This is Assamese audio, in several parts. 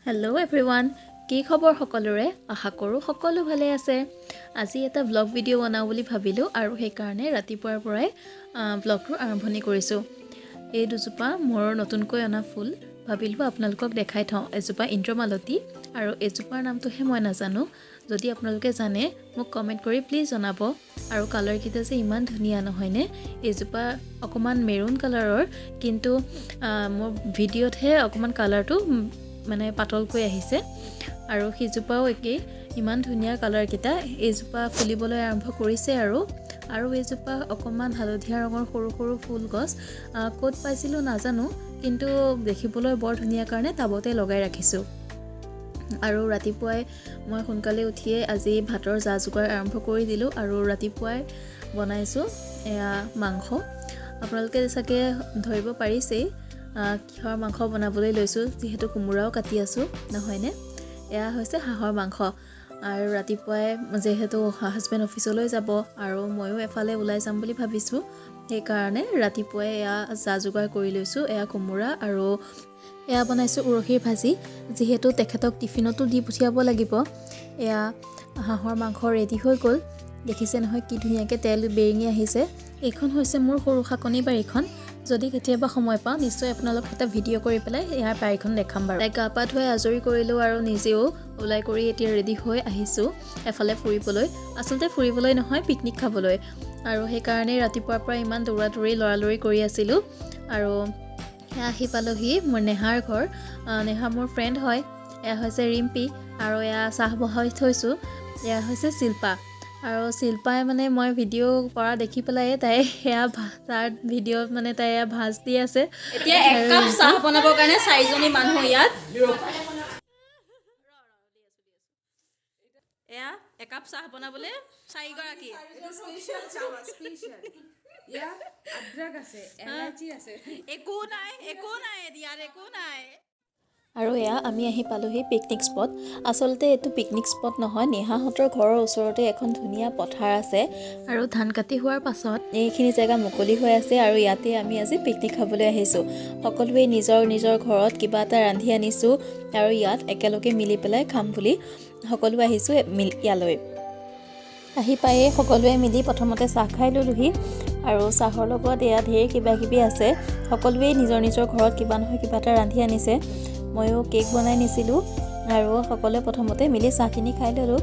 হেল্ল' এভৰিৱান, কি খবৰ সকলোৰে? আশা কৰোঁ সকলো ভালে আছে। আজি এটা ব্লগ ভিডিঅ' বনাওঁ বুলি ভাবিলোঁ আৰু সেইকাৰণে ৰাতিপুৱাৰ পৰাই ব্লগটো আৰম্ভণি কৰিছোঁ। এই দুজোপা মোৰ নতুনকৈ অনা ফুল ভাবিলোঁ আপোনালোকক দেখাই থওঁ। এজোপা ইন্দ্ৰমালতী আৰু এজোপাৰ নামটোহে মই নাজানো। যদি আপোনালোকে জানে মোক কমেণ্ট কৰি প্লিজ জনাব। আৰু কালাৰকেইটা যে ইমান ধুনীয়া নহয়নে? এইজোপা অকণমান মেৰুন কালাৰৰ, কিন্তু মোৰ ভিডিঅ'তহে অকণমান কালাৰটো মানে পাতলকৈ আহিছে। আৰু সিজোপাও একেই, ইমান ধুনীয়া কালাৰকেইটা। এইজোপা ফুলিবলৈ আৰম্ভ কৰিছে আৰু এইজোপা অকণমান হালধীয়া ৰঙৰ সৰু সৰু ফুল গছ ক'ত পাইছিলোঁ নাজানো, কিন্তু দেখিবলৈ বৰ ধুনীয়া কাৰণে টাবতে লগাই ৰাখিছোঁ। আৰু ৰাতিপুৱাই মই সোনকালে উঠিয়ে আজি ভাতৰ যা যোগাৰ আৰম্ভ কৰি দিলোঁ আৰু ৰাতিপুৱাই বনাইছোঁ এয়া মাংস। আপোনালোকে চাগে ধৰিব পাৰিছেই কিহৰ মাংস বনাবলৈ লৈছোঁ, যিহেতু কোমোৰাও কাটি আছোঁ নহয়নে? এয়া হৈছে হাঁহৰ মাংস। আৰু ৰাতিপুৱাই যিহেতু হাজবেণ্ড অফিচলৈ যাব আৰু ময়ো এফালে ওলাই যাম বুলি ভাবিছোঁ, সেইকাৰণে ৰাতিপুৱাই এয়া যা যোগাৰ কৰি লৈছোঁ। এয়া কোমোৰা আৰু এয়া বনাইছোঁ উৰহীৰ ভাজি, যিহেতু তেখেতক টিফিনতো দি পঠিয়াব লাগিব। এয়া হাঁহৰ মাংস ৰেডি হৈ গ'ল। দেখিছে নহয় কি ধুনীয়াকৈ তেল বেৰিঙি আহিছে। এইখন হৈছে মোৰ সৰু শাকনি বাৰীখন। যদি কেতিয়াবা সময় পাওঁ নিশ্চয় আপোনালোকক এটা ভিডিঅ' কৰি পেলাই ইয়াৰ বাৰীখন দেখাম বাৰু। তাই গা পা ধুৱাই আজৰি কৰিলোঁ আৰু নিজেও ওলাই কৰি এতিয়া ৰেডি হৈ আহিছোঁ এফালে ফুৰিবলৈ। আচলতে ফুৰিবলৈ নহয়, পিকনিক খাবলৈ। আৰু সেইকাৰণে ৰাতিপুৱাৰ পৰা ইমান দৌৰা লৰালৰি কৰি আছিলোঁ। আৰু আহি পালোহি মোৰ নেহাৰ ঘৰ। নেহা মোৰ ফ্ৰেণ্ড হয়। এয়া হৈছে ৰিম্পী আৰু এয়া চাহ বহাই থৈছোঁ। এয়া হৈছে শিল্পা। আৰু শিল্পাই মানে মই ভিডিঅ' কৰা দেখি পেলাই তাই সেয়া তাৰ ভিডিঅ'ত মানে তাই এয়া ভাজ দি আছে। এতিয়া এক কাপ চাহ বনাবৰ কাৰণে 4জনী মানুহ ইয়াত। এয়া একাপ চাহ বনাবলৈ 4গৰাকী। একো নাই ইয়াত একো নাই। আৰু এয়া আমি আহি পালোহি পিকনিক স্পট। আচলতে এইটো পিকনিক স্পট নহয়, নেহাহঁতৰ ঘৰৰ ওচৰতে এখন ধুনীয়া পথাৰ আছে। আৰু ধান কাটি হোৱাৰ পাছত এইখিনি জেগা মুকলি হৈ আছে আৰু ইয়াতে আমি আজি পিকনিক খাবলৈ আহিছোঁ। সকলোৱে নিজৰ নিজৰ ঘৰত কিবা এটা ৰান্ধি আনিছোঁ আৰু ইয়াত একেলগে মিলি পেলাই খাম বুলি সকলো আহিছোঁ ইয়ালৈ। আহি পায়ে সকলোৱে মিলি প্ৰথমতে চাহ খাই ল'লোহি। আৰু চাহৰ লগত এয়া ঢেৰ কিবা কিবি আছে। সকলোৱেই নিজৰ নিজৰ ঘৰত কিবা নহয় কিবা এটা ৰান্ধি আনিছে। ময়ো কেক বনাই নিছিলোঁ আৰু সকলোৱে প্ৰথমতে মিলি চাহখিনি খাই ল'লোঁ।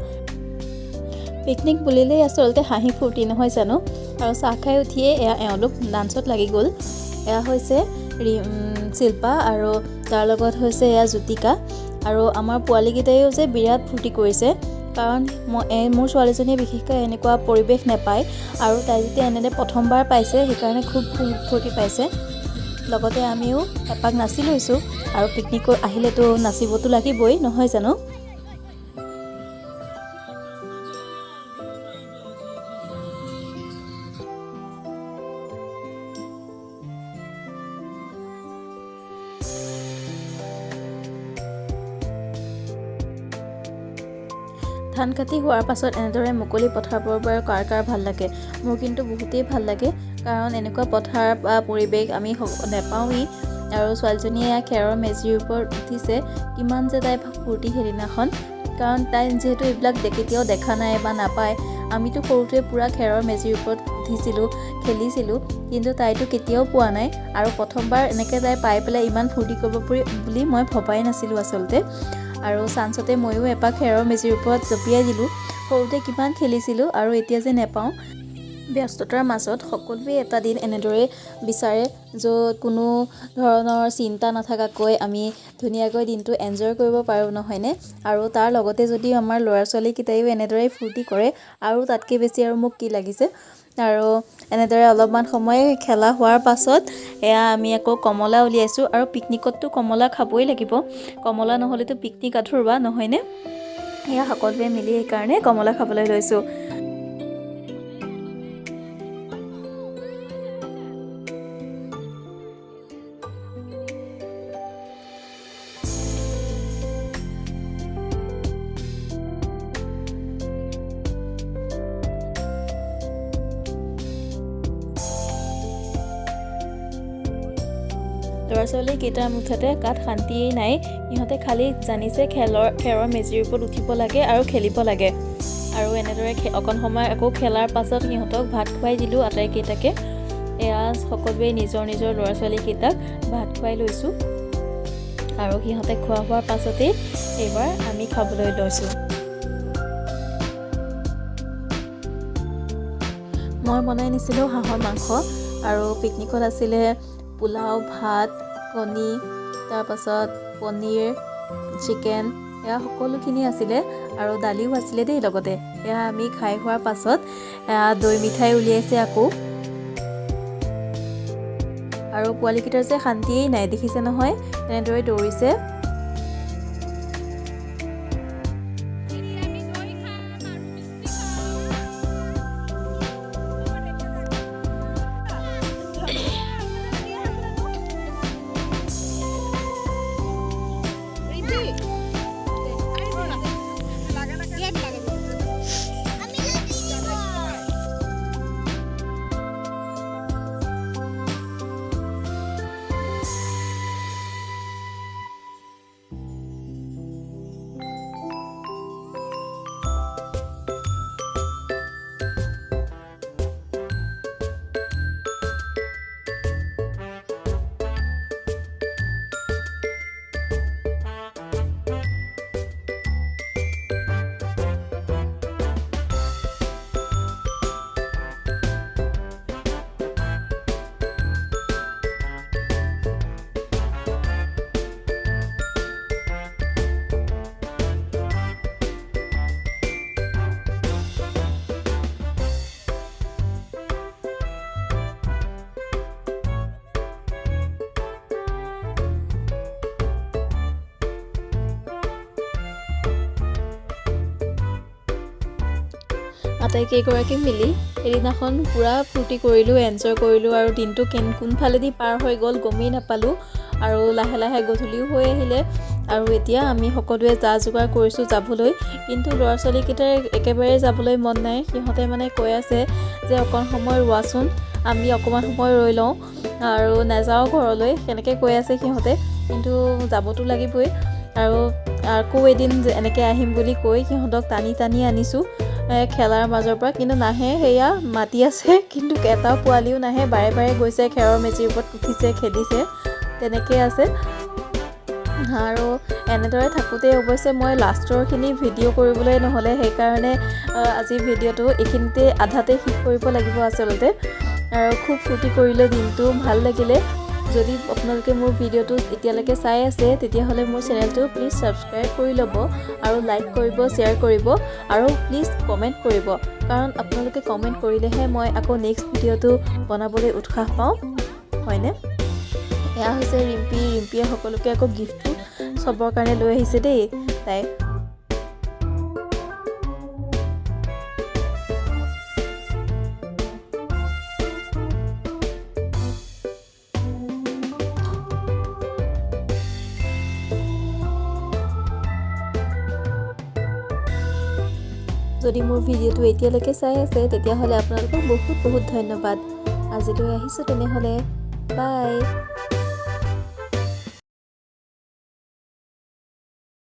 পিকনিক বুলিলেই আচলতে হাঁহি ফূৰ্তি নহয় জানো? আৰু চাহ খাই উঠিয়ে এয়া এওঁলোক ডান্সত লাগি গ'ল। এয়া হৈছে শিল্পা আৰু তাৰ লগত হৈছে এয়া জ্যোতিকা। আৰু আমাৰ পোৱালীকেইটাইও যে বিৰাট ফূৰ্তি কৰিছে, কাৰণ মোৰ ছোৱালীজনীয়ে বিশেষকৈ এনেকুৱা পৰিৱেশ নাপায়। আৰু তাই যেতিয়া এনেদৰে প্ৰথমবাৰ পাইছে সেইকাৰণে খুব ফূৰ্তি পাইছে। লগতে আমিও এপাক নাচি লৈছোঁ। আৰু পিকনিকত আহিলেতো নাচিবতো লাগিবই নহয় জানো? ধান কাটি হোৱাৰ পাছত এনেদৰে মুকলি পথাৰবোৰৰ পৰা কাৰ ভাল লাগে? মোৰ কিন্তু বহুতেই ভাল লাগে, কাৰণ এনেকুৱা পথাৰ বা পৰিৱেশ আমি নাপাওঁৱেই। আৰু ছোৱালীজনীয়ে খেৰৰ মেজিৰ ওপৰত উঠিছে, কিমান যে তাই ফূৰ্তি সেইদিনাখন। কাৰণ তাই যিহেতু এইবিলাক কেতিয়াও দেখা নাই বা নাপায়। আমিতো সৰুতে পূৰা খেৰৰ মেজিৰ ওপৰত উঠিছিলোঁ, খেলিছিলোঁ, কিন্তু তাইতো কেতিয়াও পোৱা নাই। আৰু প্ৰথমবাৰ এনেকৈ তাই পাই পেলাই ইমান ফূৰ্তি কৰিব পাৰি বুলি মই ভবাই নাছিলোঁ আচলতে। আৰু চান্সতে ময়ো এপাক খেৰৰ মেজিৰ ওপৰত জঁপিয়াই দিলোঁ। সৰুতে কিমান খেলিছিলোঁ আৰু এতিয়া যে নেপাওঁ। ব্যস্ততাৰ মাজত সকলোৱে এটা দিন এনেদৰে বিচাৰে য'ত কোনো ধৰণৰ চিন্তা নাথাকাকৈ আমি ধুনীয়াকৈ দিনটো এনজয় কৰিব পাৰোঁ নহয়নে? আৰু তাৰ লগতে যদি আমাৰ ল'ৰা ছোৱালীকেইটাইও এনেদৰে ফূৰ্তি কৰে আৰু তাতকৈ বেছি আৰু মোক কি লাগিছে। আৰু এনেদৰে অলপমান সময় খেলা হোৱাৰ পাছত এয়া আমি আকৌ কমলা উলিয়াইছোঁ। আৰু পিকনিকততো কমলা খাবই লাগিব, কমলা নহ'লেতো পিকনিক আধৰুৱা নহয়নে? এয়া সকলোৱে মিলি সেইকাৰণে কমলা খাবলৈ লৈছোঁ। ল'ৰা ছোৱালীকেইটাৰ মুঠতে গাত শান্তিয়েই নাই। সিহঁতে খালি জানিছে খেৰৰ মেজিৰ ওপৰত উঠিব লাগে আৰু খেলিব লাগে। আৰু এনেদৰে অকণ সময় আকৌ খেলাৰ পাছত সিহঁতক ভাত খুৱাই দিলোঁ আটাইকেইটাকে। এয়া সকলোৱে নিজৰ নিজৰ ল'ৰা ছোৱালীকেইটাক ভাত খুৱাই লৈছোঁ আৰু সিহঁতে খোৱা হোৱাৰ পাছতেই এইবাৰ আমি খাবলৈ লৈছোঁ। মই বনাই নিছিলোঁ হাঁহৰ মাংস আৰু পিকনিকত আছিলে পোলাও, ভাত, কণী, তাৰপাছত পনীৰ, চিকেন, এয়া সকলোখিনি আছিলে আৰু দালিও আছিলে দেই লগতে। এয়া আমি খাই হোৱাৰ পাছত দৈ মিঠাই উলিয়াইছে আকৌ। আৰু পোৱালীকেইটাৰ যে শান্তিয়েই নাই, দেখিছে নহয় এনেদৰে দৌৰিছে। আটাইকেইগৰাকী মিলি সেইদিনাখন পূৰা ফূৰ্তি কৰিলোঁ, এনজয় কৰিলোঁ আৰু দিনটো কোনফালেদি পাৰ হৈ গ'ল গমেই নাপালোঁ। আৰু লাহে লাহে গধূলিও হৈ আহিলে আৰু এতিয়া আমি সকলোৱে যা যোগাৰ কৰিছোঁ যাবলৈ। কিন্তু ল'ৰা ছোৱালীকেইটাৰ একেবাৰে যাবলৈ মন নাই। সিহঁতে মানে কৈ আছে যে অকণ সময় ৰোৱাচোন, আমি অকণমান সময় ৰৈ লওঁ আৰু নাযাওঁ ঘৰলৈ, সেনেকৈ কৈ আছে সিহঁতে। কিন্তু যাবতো লাগিবই আৰু আকৌ এদিন এনেকৈ আহিম বুলি কৈ সিহঁতক টানি টানি আনিছোঁ খেলাৰ মাজৰ পৰা। কিন্তু নাহে, সেয়া মাতি আছে কিন্তু এটা পোৱালিও নাহে। বাৰে বাৰে গৈছে খেৰৰ মেজিৰ ওপৰত উঠিছে, খেলিছে, তেনেকৈ আছে। আৰু এনেদৰে থাকোঁতেই অৱশ্যে মই লাষ্টৰখিনি ভিডিঅ' কৰিবলৈ নহ'লে, সেইকাৰণে আজি ভিডিঅ'টো এইখিনিতে আধাতে শেষ কৰিব লাগিব আচলতে। আৰু খুব ফূৰ্তি কৰিলে, দিনটো ভাল লাগিলে। যদি আপোনালোকে মোৰ ভিডিঅ'টো এতিয়ালৈকে চাই আছে তেতিয়াহ'লে মোৰ চেনেলটো প্লিজ ছাবস্ক্ৰাইব কৰি ল'ব আৰু লাইক কৰিব, শ্বেয়াৰ কৰিব আৰু প্লিজ কমেণ্ট কৰিব। কাৰণ আপোনালোকে কমেণ্ট কৰিলেহে মই আকৌ নেক্সট ভিডিঅ'টো বনাবলৈ উৎসাহ পাওঁ, হয়নে? এয়া হৈছে ৰিম্পিয়ে সকলোকে আকৌ গিফ্টটো চবৰ কাৰণে লৈ আহিছে দেই তাই। যদি মোৰ ভিডিঅ'টো এতিয়ালৈকে চাই আছে তেতিয়াহ'লে আপোনালোকক বহুত বহুত ধন্যবাদ। আজিলৈ আহিছোঁ তেনেহ'লে, বাই।